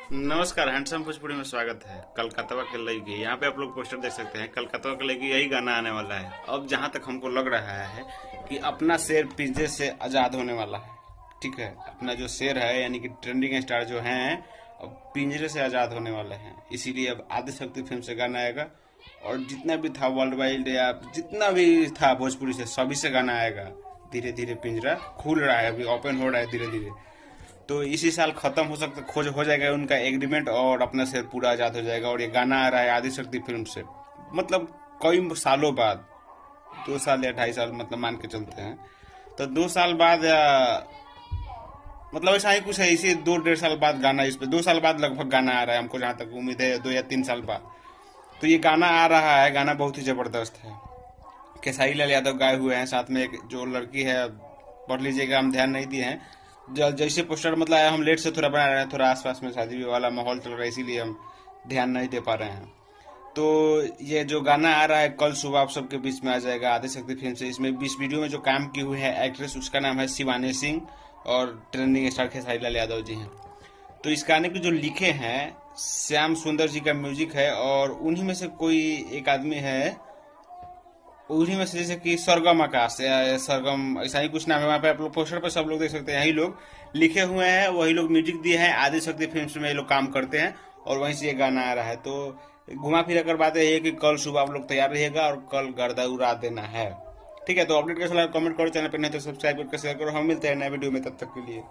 नमस्कार, हैंडसम भोजपुरी में स्वागत है। कलकत्ता के लड़की, यहाँ पे आप लोग पोस्टर देख सकते हैं। कलकत्ता के लड़की यही गाना आने वाला है। अब जहाँ तक हमको लग रहा है कि अपना शेर पिंजरे से आजाद होने वाला है। ठीक है, अपना जो शेर है यानी कि ट्रेंडिंग स्टार जो हैं, अब पिंजरे से आजाद होने वाले हैं। इसीलिए अब आदिशक्ति फिल्म से गाना आएगा और जितना भी था वर्ल्ड वाइड या जितना भी था भोजपुरी से सभी से गाना आएगा। धीरे धीरे पिंजरा खुल रहा है, अभी ओपन हो रहा है धीरे धीरे। तो इसी साल खत्म हो सकता, खोज हो जाएगा उनका एग्रीमेंट और अपना शेर पूरा आजाद हो जाएगा। और ये गाना आ रहा है आदिशक्ति फिल्म से, मतलब कई सालों बाद, 2 साल या 2.5 साल मतलब मान के चलते हैं। तो 2 साल बाद या मतलब ऐसा ही कुछ है, इसी 2-1.5 साल बाद गाना, इस पे 2 साल बाद लगभग गाना आ रहा है। हमको जहाँ तक उम्मीद है 2 या 3 साल बाद तो ये गाना आ रहा है। गाना बहुत ही जबरदस्त है। खेसारी लाल यादव गाए हुए हैं, साथ में एक जो लड़की है, पढ़ लीजिएगा, हम ध्यान नहीं दिए हैं। जैसे पोस्टर मतलब हम लेट से थोड़ा बना रहे हैं, थोड़ा आसपास में शादी वाला माहौल चल रहा है, इसीलिए हम ध्यान नहीं दे पा रहे हैं। तो ये जो गाना आ रहा है कल सुबह आप सबके बीच में आ जाएगा आदिशक्ति फिल्म से। इसमें इस वीडियो में जो काम की हुई है एक्ट्रेस, उसका नाम है शिवानी सिंह और ट्रेंडिंग स्टार खेसारी लाल यादव जी हैं। तो इस गाने को जो लिखे हैं श्याम सुंदर जी का म्यूजिक है, और उन्हीं में से कोई एक आदमी है, उन्हीं में से जैसे कि सरगम आकाश या सरगम, ऐसा ही कुछ नाम है। वहाँ पे आप लोग पोस्टर पे सब लोग देख सकते हैं, यही लोग लिखे हुए हैं, वही लोग म्यूजिक दिए हैं। आदिशक्ति फिल्म्स में ये लोग काम करते हैं और वहीं से ये गाना आ रहा है। तो घुमा फिरा कर बात यही है कि कल सुबह आप लोग तैयार रहिएगा और कल गर्दा उड़ा देना है। ठीक है, तो अपडेट कैसा लगा कमेंट करो, चैनल पर नहीं तो सब्सक्राइब करके शेयर करो। हम मिलते हैं नए वीडियो में, तब तक के लिए।